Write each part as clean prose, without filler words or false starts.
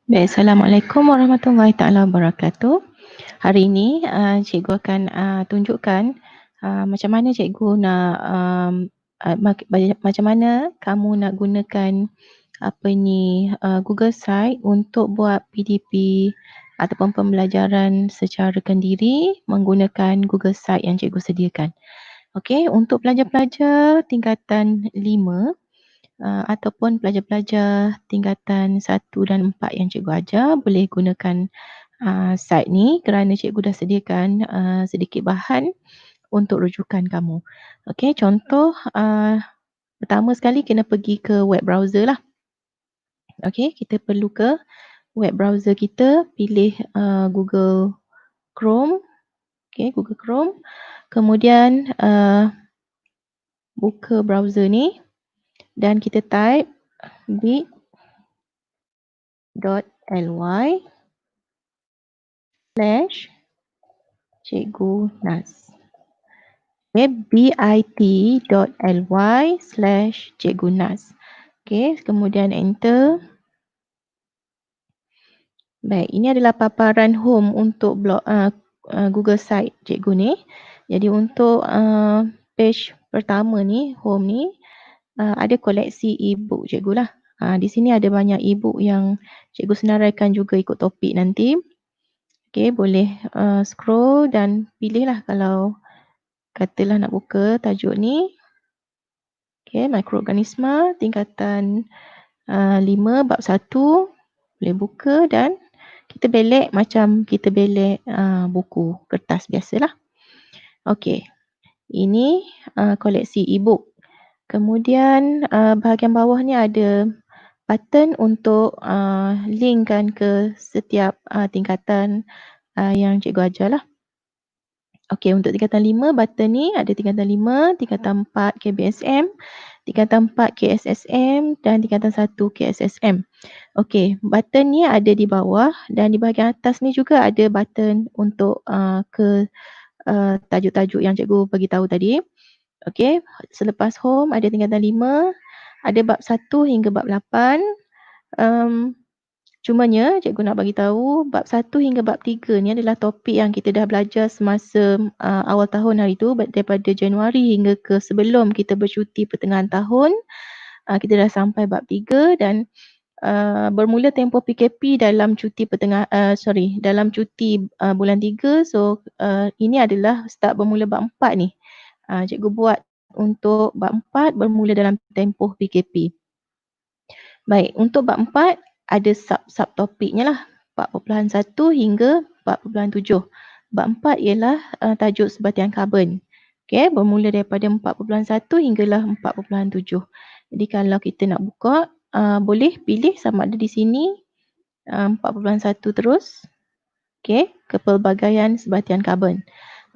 Baik, Assalamualaikum warahmatullahi taala wabarakatuh. Hari ini cikgu akan tunjukkan macam mana cikgu nak macam mana kamu nak gunakan Google Site untuk buat PDP ataupun pembelajaran secara kendiri menggunakan Google Site yang cikgu sediakan. Okey, untuk pelajar-pelajar tingkatan 5 ataupun pelajar-pelajar tingkatan 1 dan 4 yang cikgu ajar boleh gunakan site ni kerana cikgu dah sediakan sedikit bahan untuk rujukan kamu. Okey, contoh pertama sekali kena pergi ke web browser lah. Okey, kita perlu ke web browser kita, pilih Google Chrome. Okey, Google Chrome. Kemudian buka browser ni dan kita type bit.ly/Cikgu Nas. Okay, bit.ly/Cikgu Nas. Okay, kemudian enter. Baik, ini adalah paparan home untuk blog Google Site cikgu ni. Jadi untuk page pertama ni, home ni, ada koleksi e-book cikgu lah. Di sini ada banyak e-book yang cikgu senaraikan juga ikut topik nanti. Okay, boleh scroll dan pilihlah kalau katalah nak buka tajuk ni. Okay, mikroorganisma tingkatan 5 bab 1. Boleh buka dan kita belek macam kita belek buku kertas biasalah. Okey, ini koleksi e-book. Kemudian bahagian bawah ni ada button untuk linkkan ke setiap tingkatan yang cikgu ajarlah. Okey, untuk tingkatan 5, button ni ada tingkatan 5, tingkatan 4 KBSM, tingkatan 4 KSSM dan tingkatan 1 KSSM. Okey, button ni ada di bawah dan di bahagian atas ni juga ada button untuk ke tajuk-tajuk yang cikgu bagi tahu tadi. Okey, selepas home ada tingkatan 5, ada bab 1 hingga bab 8. Cumanya cikgu nak bagi tahu bab 1 hingga bab 3 ni adalah topik yang kita dah belajar semasa awal tahun hari tu, daripada Januari hingga ke sebelum kita bercuti pertengahan tahun. Kita dah sampai bab 3 dan bermula tempoh PKP dalam cuti dalam cuti bulan 3. So ini adalah start bermula bab 4 ni. Cikgu buat untuk bab 4 bermula dalam tempoh PKP. Baik, untuk bab 4 ada sub topiknya lah, 4.1 hingga 4.7. Bab 4 ialah tajuk sebatian karbon. Okey, bermula daripada 4.1 hinggalah 4.7. Jadi kalau kita nak buka, boleh pilih sama ada di sini 4.1 terus. Okey, ke pelbagaian sebatian karbon.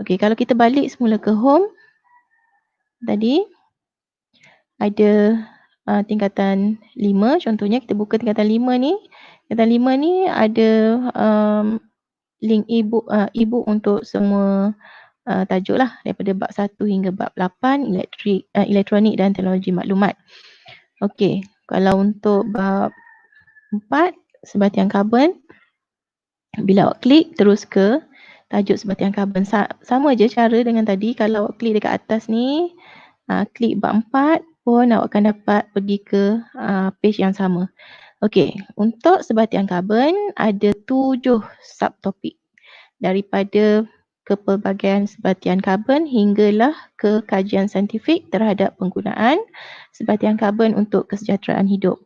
Okey, kalau kita balik semula ke home tadi, ada tingkatan 5, contohnya kita buka tingkatan 5 ni. Tingkatan 5 ni ada link e-book untuk semua tajuk lah, daripada bab 1 hingga bab 8, elektronik dan teknologi maklumat. Okey, kalau untuk bab 4, sebatian karbon, bila awak klik terus ke tajuk sebatian karbon. Sama je cara dengan tadi, kalau awak klik dekat atas ni, klik bab 4 pun awak akan dapat pergi ke page yang sama. Okey, untuk sebatian karbon ada 7 subtopik, daripada kepelbagaian sebatian karbon hinggalah ke kajian saintifik terhadap penggunaan sebatian karbon untuk kesejahteraan hidup.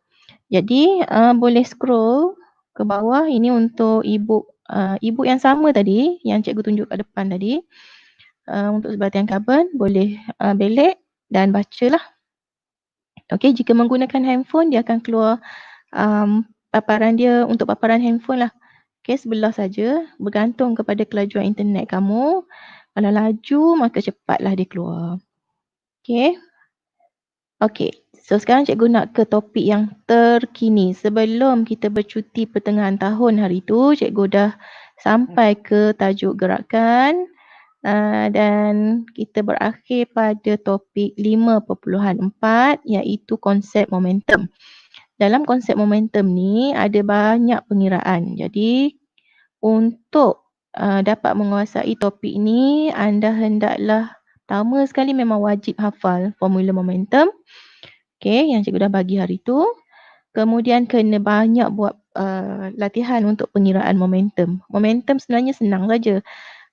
Jadi boleh scroll ke bawah, ini untuk e-book yang sama tadi yang cikgu tunjuk kat depan tadi. Untuk sebatian karbon boleh belek dan bacalah. Okey, jika menggunakan handphone dia akan keluar paparan dia untuk paparan handphone lah. Okey, sebelah saja, bergantung kepada kelajuan internet kamu. Kalau laju maka cepatlah dia keluar. Okey. Okey, so sekarang cikgu nak ke topik yang terkini. Sebelum kita bercuti pertengahan tahun hari tu, cikgu dah sampai ke tajuk gerakan dan kita berakhir pada topik 5.4 iaitu konsep momentum. Dalam konsep momentum ni ada banyak pengiraan. Jadi untuk dapat menguasai topik ni, anda hendaklah pertama sekali memang wajib hafal formula momentum. Okey, yang cikgu dah bagi hari tu. Kemudian kena banyak buat latihan untuk pengiraan momentum. Momentum sebenarnya senang saja.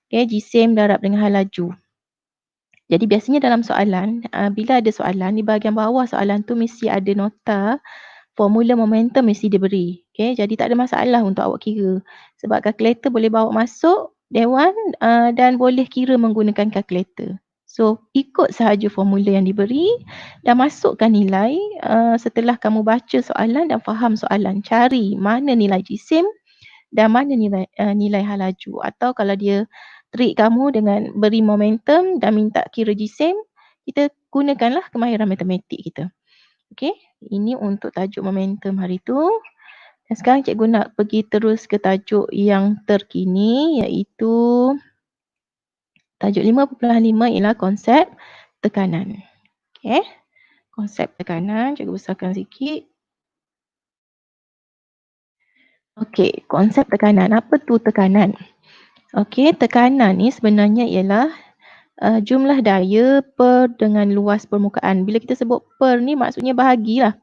Okey, jisim darab dengan hal laju. Jadi biasanya dalam soalan, bila ada soalan di bahagian bawah soalan tu mesti ada nota formula momentum mesti diberi. Okey, jadi tak ada masalah untuk awak kira. Sebab kalkulator boleh bawa masuk dewan dan boleh kira menggunakan kalkulator. So, ikut sahaja formula yang diberi dan masukkan nilai setelah kamu baca soalan dan faham soalan. Cari mana nilai jisim dan mana nilai hal laju. Atau kalau dia trik kamu dengan beri momentum dan minta kira jisim, kita gunakanlah kemahiran matematik kita. Okey, ini untuk tajuk momentum hari tu. Dan sekarang cikgu nak pergi terus ke tajuk yang terkini iaitu tajuk 5.5 ialah konsep tekanan. Okey, konsep tekanan, cikgu besarkan sikit. Okey, konsep tekanan. Apa tu tekanan? Okey, tekanan ni sebenarnya ialah jumlah daya per dengan luas permukaan. Bila kita sebut per ni maksudnya bahagilah.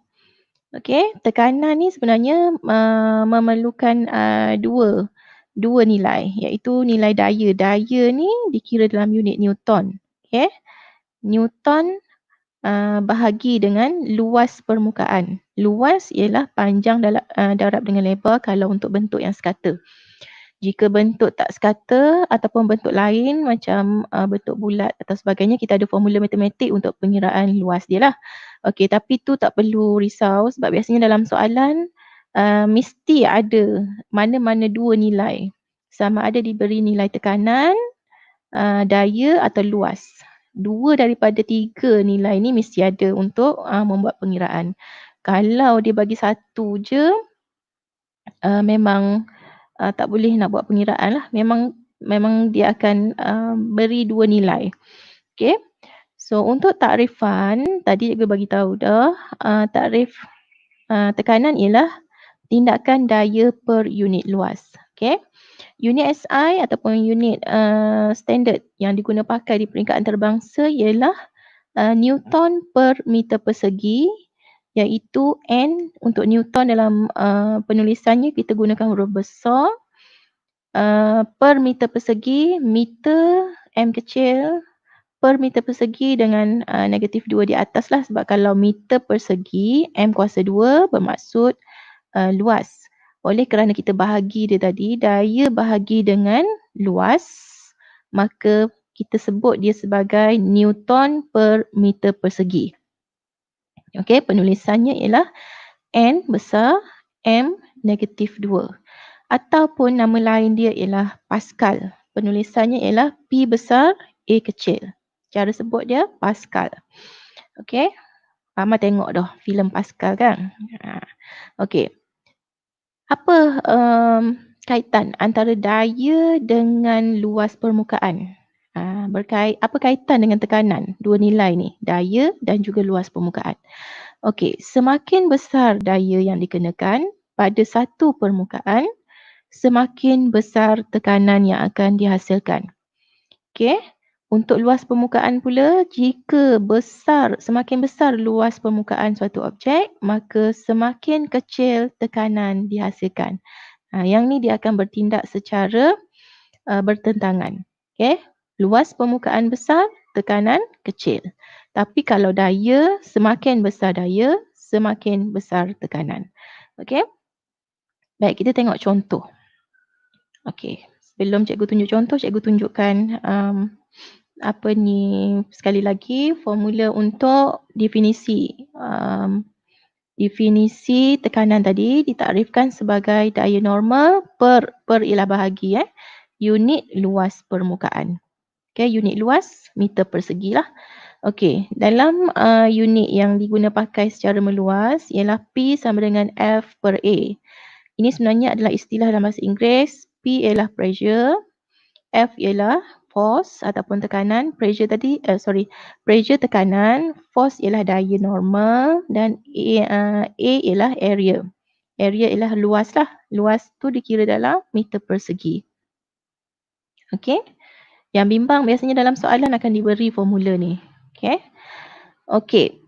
Okey, tekanan ni sebenarnya memerlukan dua nilai iaitu nilai daya. Daya ni dikira dalam unit Newton. Okey. Newton bahagi dengan luas permukaan. Luas ialah panjang darab dengan lebar kalau untuk bentuk yang sekata. Jika bentuk tak sekata ataupun bentuk lain macam bentuk bulat atau sebagainya, kita ada formula matematik untuk pengiraan luas dia lah. Okey, tapi tu tak perlu risau sebab biasanya dalam soalan mesti ada mana-mana dua nilai. Sama ada diberi nilai tekanan, daya atau luas. Dua daripada tiga nilai ni mesti ada untuk membuat pengiraan. Kalau dia bagi satu je, memang tak boleh nak buat pengiraan lah. Memang dia akan beri dua nilai. Okey. So untuk takrifan, tadi cikgu bagi tahu dah, takrif tekanan ialah tindakan daya per unit luas. Okey. Unit SI ataupun unit standard yang diguna pakai di peringkat antarabangsa ialah Newton per meter persegi, iaitu N untuk Newton dalam penulisannya kita gunakan huruf besar, per meter persegi, meter M kecil, per meter persegi dengan negatif 2 di atas lah, sebab kalau meter persegi M kuasa 2 bermaksud luas. Oleh kerana kita bahagi dia tadi, daya bahagi dengan luas, maka kita sebut dia sebagai Newton per meter persegi. Okey, penulisannya ialah N besar, M negatif 2. Ataupun nama lain dia ialah Pascal. Penulisannya ialah P besar, A kecil. Cara sebut dia Pascal. Okey. Mama tengok dah filem Pascal kan? Okey. Apa kaitan antara daya dengan luas permukaan? Apa kaitan dengan tekanan? Dua nilai ni, daya dan juga luas permukaan. Okey, semakin besar daya yang dikenakan pada satu permukaan, semakin besar tekanan yang akan dihasilkan. Okey, untuk luas permukaan pula, jika semakin besar luas permukaan suatu objek, maka semakin kecil tekanan dihasilkan. Yang ni dia akan bertindak secara bertentangan. Okey, luas permukaan besar, tekanan kecil. Tapi kalau daya, semakin besar daya, semakin besar tekanan. Okey. Baik, kita tengok contoh. Okey, sebelum cikgu tunjuk contoh, cikgu tunjukkan sekali lagi formula untuk definisi. Definisi tekanan tadi ditakrifkan sebagai daya normal per ialah bahagi unit luas permukaan. Okey, unit luas meter persegi lah. Okey, dalam unit yang diguna pakai secara meluas ialah P sama dengan F per A. Ini sebenarnya adalah istilah dalam bahasa Inggeris. P ialah pressure, F ialah force ataupun tekanan, pressure tekanan, force ialah daya normal dan A ialah area. Area ialah luas lah. Luas tu dikira dalam meter persegi. Okey. Yang bimbang biasanya dalam soalan akan diberi formula ni. Okey. Okey.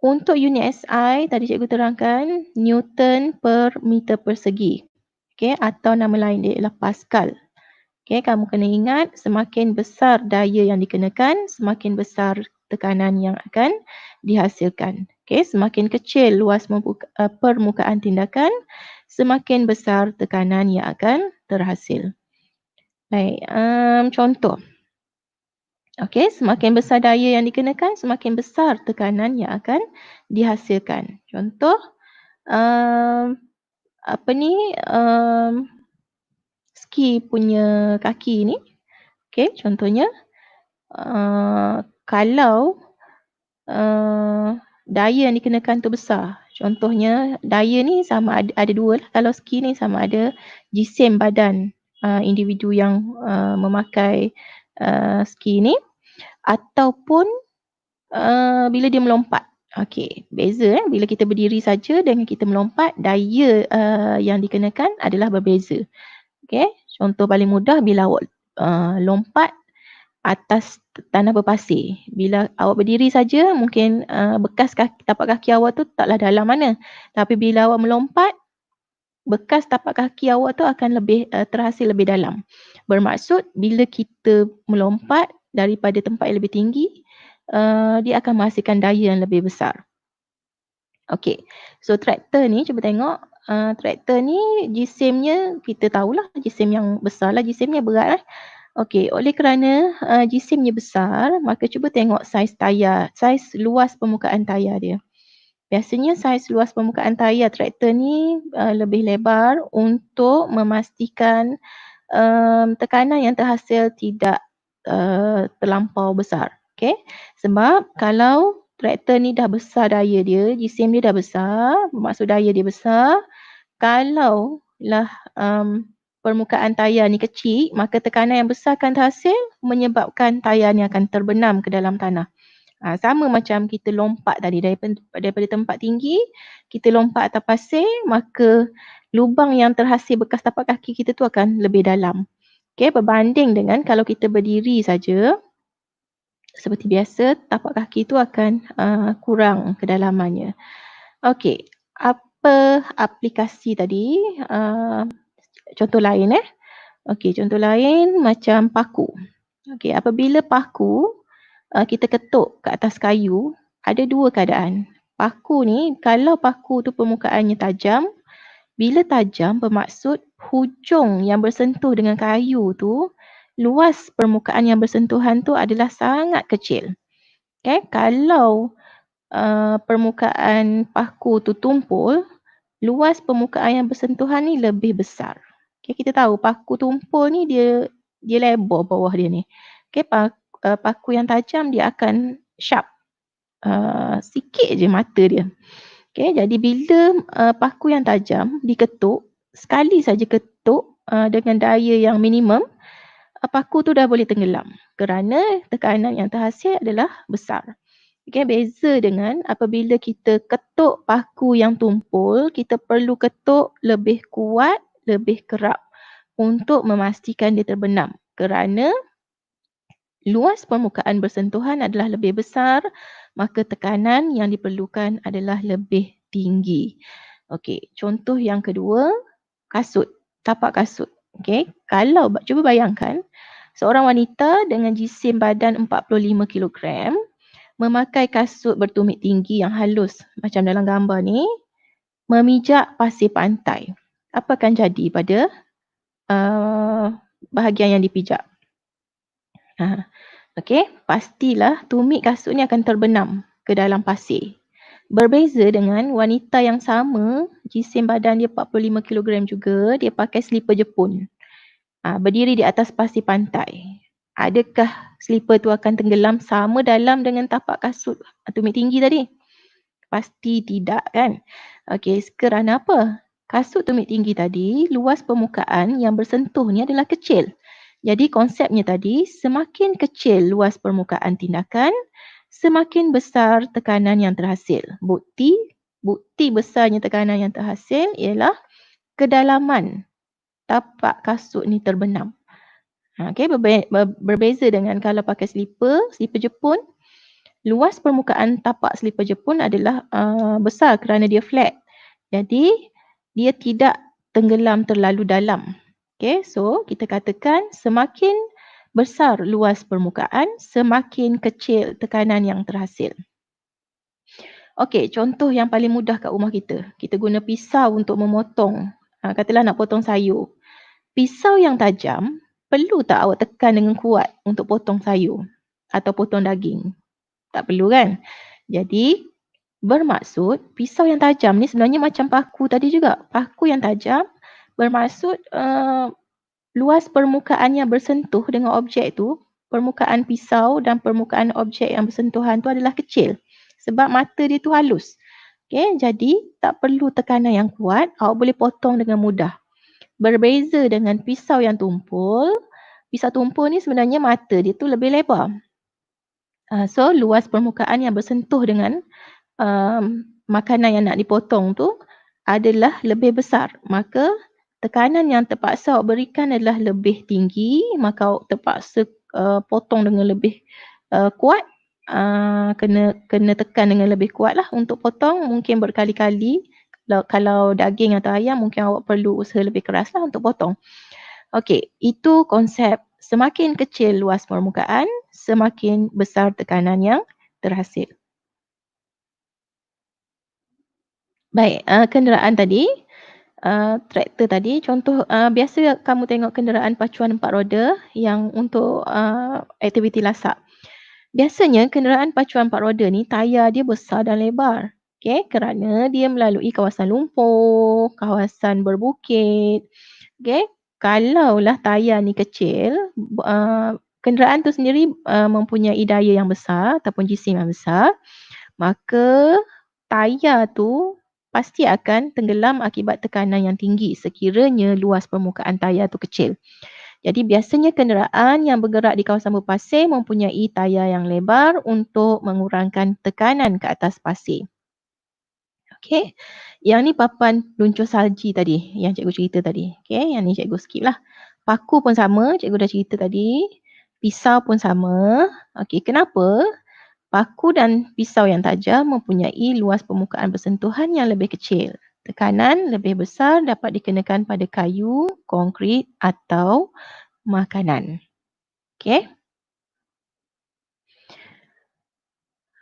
Untuk unit SI tadi cikgu terangkan Newton per meter persegi. Okey, atau nama lain dia ialah Pascal. Okey, kamu kena ingat semakin besar daya yang dikenakan, semakin besar tekanan yang akan dihasilkan. Okey, semakin kecil luas permukaan tindakan, semakin besar tekanan yang akan terhasil. Baik, contoh. Okey, semakin besar daya yang dikenakan, semakin besar tekanan yang akan dihasilkan. Contoh, ski punya kaki ni. Okey, contohnya, kalau daya yang dikenakan tu besar. Contohnya, daya ni sama ada dua lah. Kalau ski ni sama ada jisim badan individu yang memakai ski ni ataupun bila dia melompat. Okey, beza bila kita berdiri saja dengan kita melompat, daya yang dikenakan adalah berbeza. Okey, contoh paling mudah bila awak lompat atas tanah berpasir. Bila awak berdiri saja mungkin bekas tapak kaki awak tu taklah dalam mana. Tapi bila awak melompat, bekas tapak kaki awak tu akan lebih terhasil lebih dalam. Bermaksud bila kita melompat daripada tempat yang lebih tinggi, dia akan menghasilkan daya yang lebih besar. Okey, so traktor ni cuba tengok. Traktor ni jisimnya kita tahulah jisim yang besar lah, jisimnya berat lah. Okey, oleh kerana jisimnya besar, maka cuba tengok saiz tayar, saiz luas permukaan tayar dia. Biasanya saiz luas permukaan tayar traktor ni lebih lebar untuk memastikan tekanan yang terhasil tidak terlampau besar. Okey, sebab kalau traktor ni dah besar daya dia, jisim dia dah besar, bermaksud daya dia besar, kalau lah permukaan tayar ni kecil, maka tekanan yang besar akan terhasil menyebabkan tayar ni akan terbenam ke dalam tanah. Sama macam kita lompat tadi daripada tempat tinggi, kita lompat atas pasir, maka lubang yang terhasil bekas tapak kaki kita tu akan lebih dalam. Okey, berbanding dengan kalau kita berdiri saja, seperti biasa, tapak kaki tu akan kurang kedalamannya. Okey, apa aplikasi tadi? Contoh lain Okey, contoh lain macam paku. Okey, apabila paku kita ketuk ke atas kayu, ada dua keadaan. Paku ni, kalau paku tu permukaannya tajam, bila tajam bermaksud hujung yang bersentuh dengan kayu tu, luas permukaan yang bersentuhan tu adalah sangat kecil. Okay? Kalau permukaan paku tu tumpul, luas permukaan yang bersentuhan ni lebih besar. Okay? Kita tahu paku tumpul ni dia lebar bawah dia ni. Okay? Paku yang tajam dia akan sharp. Sikit je mata dia. Okay, jadi bila paku yang tajam diketuk, sekali saja ketuk dengan daya yang minimum, paku tu dah boleh tenggelam kerana tekanan yang terhasil adalah besar. Okay, beza dengan apabila kita ketuk paku yang tumpul, kita perlu ketuk lebih kuat, lebih kerap untuk memastikan dia terbenam kerana luas permukaan bersentuhan adalah lebih besar, maka tekanan yang diperlukan adalah lebih tinggi. Okey, contoh yang kedua, kasut, tapak kasut. Okey, kalau cuba bayangkan seorang wanita dengan jisim badan 45 kilogram memakai kasut bertumit tinggi yang halus macam dalam gambar ni, memijak pasir pantai. Apa akan jadi pada bahagian yang dipijak? Okey, pastilah tumit kasut ni akan terbenam ke dalam pasir. Berbeza dengan wanita yang sama, jisim badan dia 45 kg juga, dia pakai selipar Jepun. Berdiri di atas pasir pantai. Adakah selipar tu akan tenggelam sama dalam dengan tapak kasut tumit tinggi tadi? Pasti tidak kan? Okey, kerana apa? Kasut tumit tinggi tadi, luas permukaan yang bersentuh ni adalah kecil. Jadi konsepnya tadi, semakin kecil luas permukaan tindakan, semakin besar tekanan yang terhasil. Bukti besarnya tekanan yang terhasil ialah kedalaman tapak kasut ni terbenam. Okey, berbeza dengan kalau pakai slipper Jepun, luas permukaan tapak slipper Jepun adalah besar kerana dia flat. Jadi, dia tidak tenggelam terlalu dalam. Okey, so kita katakan semakin besar luas permukaan, semakin kecil tekanan yang terhasil. Okey, contoh yang paling mudah kat rumah kita. Kita guna pisau untuk memotong. Katalah nak potong sayur. Pisau yang tajam, perlu tak awak tekan dengan kuat untuk potong sayur atau potong daging? Tak perlu kan? Jadi, bermaksud pisau yang tajam ni sebenarnya macam paku tadi juga. Paku yang tajam bermaksud luas permukaan yang bersentuh dengan objek tu, permukaan pisau dan permukaan objek yang bersentuhan tu adalah kecil. Sebab mata dia tu halus. Okay, jadi tak perlu tekanan yang kuat, awak boleh potong dengan mudah. Berbeza dengan pisau yang tumpul, pisau tumpul ni sebenarnya mata dia tu lebih lebar. So luas permukaan yang bersentuh dengan makanan yang nak dipotong tu adalah lebih besar. Maka tekanan yang terpaksa awak berikan adalah lebih tinggi, maka awak terpaksa potong dengan lebih kuat. Kena tekan dengan lebih kuat lah untuk potong, mungkin berkali-kali. Kalau daging atau ayam mungkin awak perlu usaha lebih keras lah untuk potong. Okey, itu konsep semakin kecil luas permukaan, semakin besar tekanan yang terhasil. Baik, kenderaan tadi, traktor tadi, contoh biasa kamu tengok kenderaan pacuan 4 roda yang untuk aktiviti lasak. Biasanya kenderaan pacuan 4 roda ni tayar dia besar dan lebar. Okey, kerana dia melalui kawasan lumpur, kawasan berbukit. Okey, kalaulah tayar ni kecil, kenderaan tu sendiri mempunyai daya yang besar ataupun jisim yang besar, maka tayar tu pasti akan tenggelam akibat tekanan yang tinggi sekiranya luas permukaan tayar tu kecil. Jadi biasanya kenderaan yang bergerak di kawasan berpasir mempunyai tayar yang lebar untuk mengurangkan tekanan ke atas pasir. Okey. Yang ni papan luncur salji tadi yang cikgu cerita tadi. Okey, yang ni cikgu skip lah. Paku pun sama, cikgu dah cerita tadi. Pisau pun sama. Okey, kenapa? Paku dan pisau yang tajam mempunyai luas permukaan bersentuhan yang lebih kecil. Tekanan lebih besar dapat dikenakan pada kayu, konkrit atau makanan. Okey.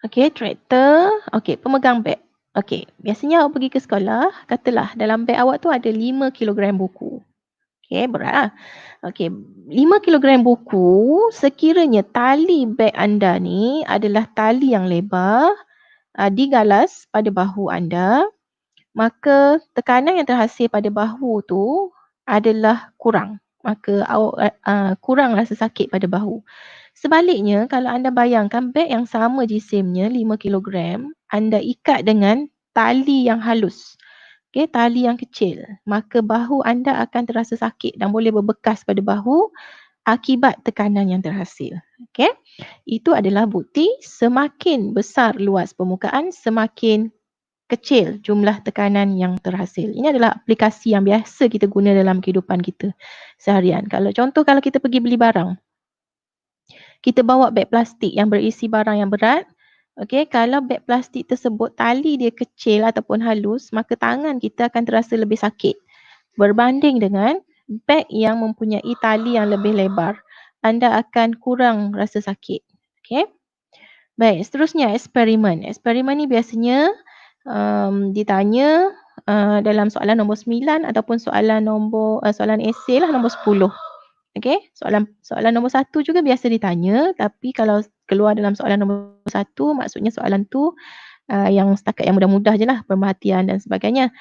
Okey, traktor. Okey, pemegang beg. Okey, biasanya awak pergi ke sekolah, katalah dalam beg awak tu ada 5 kilogram buku. Okey, berat lah. Okey, 5 kilogram buku, sekiranya tali beg anda ni adalah tali yang lebar, digalas pada bahu anda, maka tekanan yang terhasil pada bahu tu adalah kurang. Maka awak kurang rasa sakit pada bahu. Sebaliknya, kalau anda bayangkan beg yang sama jisimnya 5 kilogram, anda ikat dengan tali yang halus. Okey, tali yang kecil. Maka bahu anda akan terasa sakit dan boleh berbekas pada bahu akibat tekanan yang terhasil. Okey. Itu adalah bukti semakin besar luas permukaan, semakin kecil jumlah tekanan yang terhasil. Ini adalah aplikasi yang biasa kita guna dalam kehidupan kita seharian. Kalau kita pergi beli barang, kita bawa beg plastik yang berisi barang yang berat. Okey, kalau beg plastik tersebut tali dia kecil ataupun halus, maka tangan kita akan terasa lebih sakit berbanding dengan beg yang mempunyai tali yang lebih lebar. Anda akan kurang rasa sakit. Okey. Baik, seterusnya eksperimen. Eksperimen ni biasanya ditanya dalam soalan nombor 9 ataupun soalan esei lah nombor 10. Okey, soalan nombor 1 juga biasa ditanya, tapi kalau keluar dalam soalan nombor 1, maksudnya soalan tu yang setakat yang mudah-mudah je lah, pemerhatian dan sebagainya.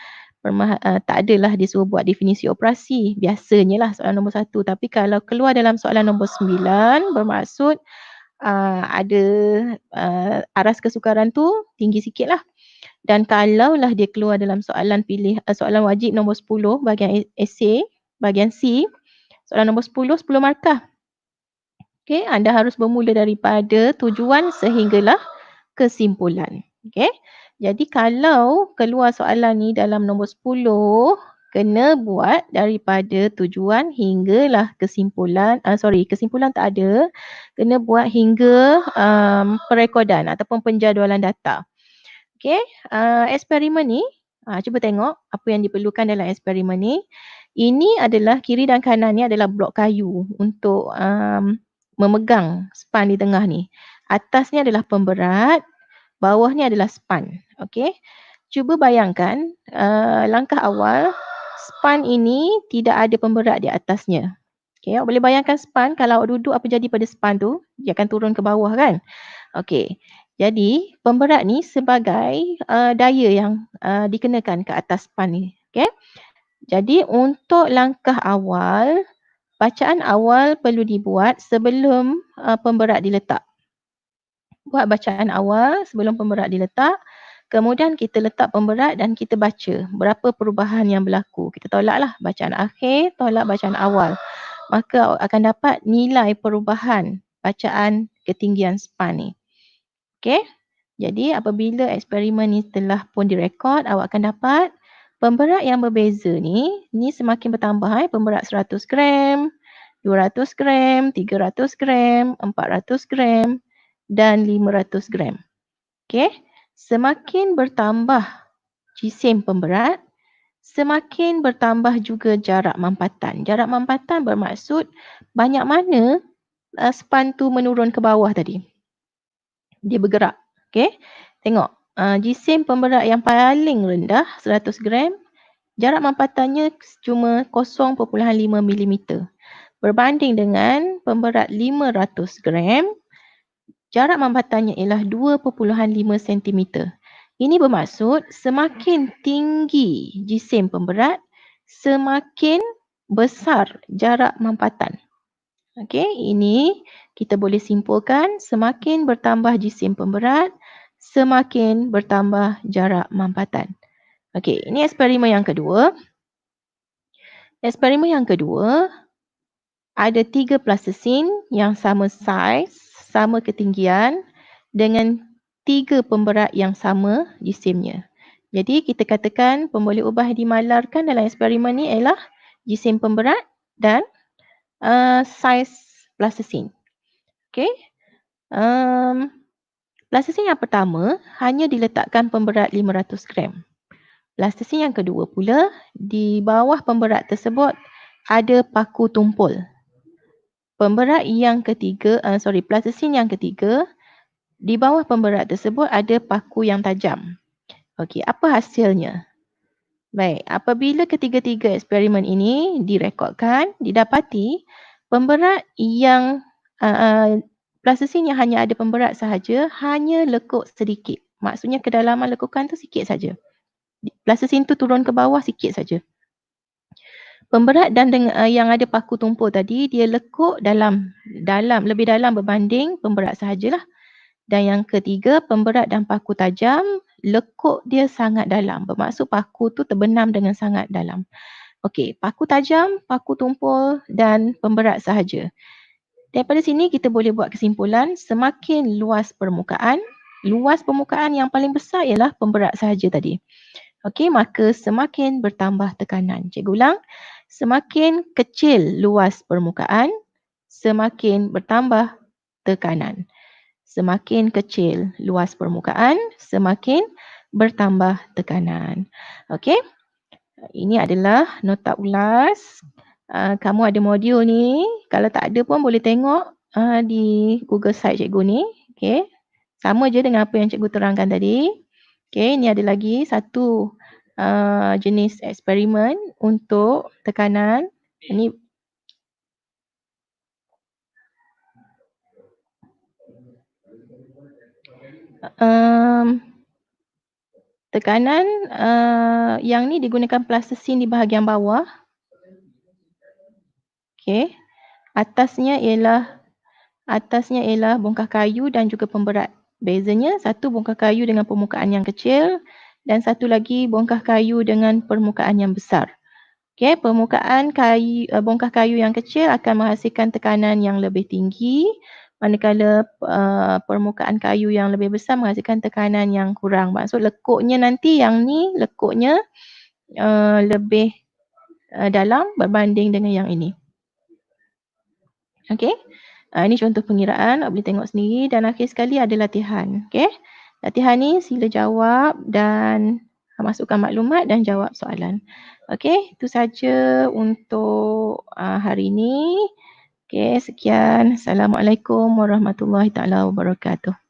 Tak adalah dia suruh buat definisi operasi, biasanya lah soalan nombor 1. Tapi kalau keluar dalam soalan nombor 9, bermaksud ada aras kesukaran tu tinggi sikit lah. Dan kalaulah dia keluar dalam soalan wajib nombor 10 bahagian esei, bahagian C, soalan nombor 10, 10 markah. Okey, anda harus bermula daripada tujuan sehinggalah kesimpulan. Okey. Jadi kalau keluar soalan ni dalam nombor 10, kena buat daripada tujuan hinggalah kesimpulan, kesimpulan tak ada. Kena buat hingga perekodan ataupun penjadualan data. Okey, eksperimen ni, cuba tengok apa yang diperlukan dalam eksperimen ni. Ini adalah kiri dan kanan ni adalah blok kayu untuk memegang span di tengah ni. Atas ni adalah pemberat, bawah ni adalah span. Okey. Cuba bayangkan langkah awal, span ini tidak ada pemberat di atasnya. Okey, awak boleh bayangkan span, kalau awak duduk apa jadi pada span tu? Dia akan turun ke bawah kan? Okey. Jadi pemberat ni sebagai daya yang dikenakan ke atas span ni. Okey. Jadi untuk langkah awal, bacaan awal perlu dibuat sebelum pemberat diletak. Buat bacaan awal sebelum pemberat diletak. Kemudian kita letak pemberat dan kita baca berapa perubahan yang berlaku. Kita tolaklah bacaan akhir, tolak bacaan awal. Maka akan dapat nilai perubahan bacaan ketinggian span ni. Okey. Jadi apabila eksperimen ni telah pun direkod, awak akan dapat pemberat yang berbeza ni semakin bertambah. Pemberat 100 gram, 200 gram, 300 gram, 400 gram dan 500 gram. Okey. Semakin bertambah jisim pemberat, semakin bertambah juga jarak mampatan. Jarak mampatan bermaksud banyak mana span tu menurun ke bawah tadi. Dia bergerak. Okey. Tengok. Jisim pemberat yang paling rendah 100 gram, jarak mampatannya cuma 0.5 mm. Berbanding dengan pemberat 500 gram, jarak mampatannya ialah 2.5 cm. Ini bermaksud semakin tinggi jisim pemberat, semakin besar jarak mampatan. Okey, ini kita boleh simpulkan semakin bertambah jisim pemberat, semakin bertambah jarak mampatan. Okey, ini eksperimen yang kedua. Eksperimen yang kedua, ada 3 plastisin yang sama saiz, sama ketinggian dengan 3 pemberat yang sama jisimnya. Jadi kita katakan pemboleh ubah yang dimalarkan dalam eksperimen ni ialah jisim pemberat dan saiz plastisin. Okey. Plastisin yang pertama hanya diletakkan pemberat 500 gram. Plastisin yang kedua pula, di bawah pemberat tersebut ada paku tumpul. Pemberat yang ketiga, plastisin yang ketiga, di bawah pemberat tersebut ada paku yang tajam. Okey, apa hasilnya? Baik, apabila ketiga-tiga eksperimen ini direkodkan, didapati pemberat yang plastisin yang hanya ada pemberat sahaja hanya lekuk sedikit. Maksudnya kedalaman lekukan tu sikit saja. Plastisin tu turun ke bawah sikit saja. Pemberat dan yang ada paku tumpul tadi, dia lekuk lebih dalam berbanding pemberat sahajalah. Dan yang ketiga, pemberat dan paku tajam, lekuk dia sangat dalam. Bermaksud paku tu terbenam dengan sangat dalam. Okey, paku tajam, paku tumpul dan pemberat sahaja. Daripada sini kita boleh buat kesimpulan, semakin luas permukaan yang paling besar ialah pemberat sahaja tadi. Okey, maka semakin bertambah tekanan. Cikgu ulang, semakin kecil luas permukaan, semakin bertambah tekanan. Semakin kecil luas permukaan, semakin bertambah tekanan. Okey. Ini adalah nota ulas. Kamu ada modul ni. Kalau tak ada pun boleh tengok di Google Site cikgu ni. Okey. Sama je dengan apa yang cikgu terangkan tadi. Okey, ini ada lagi satu jenis eksperimen untuk tekanan. Ini tekanan yang ni digunakan plastisin di bahagian bawah. Okey. Atasnya ialah bongkah kayu dan juga pemberat. Bezanya satu bongkah kayu dengan permukaan yang kecil dan satu lagi bongkah kayu dengan permukaan yang besar. Okey, permukaan kayu, bongkah kayu yang kecil akan menghasilkan tekanan yang lebih tinggi, manakala permukaan kayu yang lebih besar menghasilkan tekanan yang kurang. Maksud lekuknya nanti yang ni lekuknya lebih dalam berbanding dengan yang ini. Okey. Ini contoh pengiraan, awak boleh tengok sendiri, dan akhir sekali ada latihan. Okey. Latihan ni sila jawab dan masukkan maklumat dan jawab soalan. Okey, itu saja untuk hari ini. Okey, sekian. Assalamualaikum warahmatullahi taala wabarakatuh.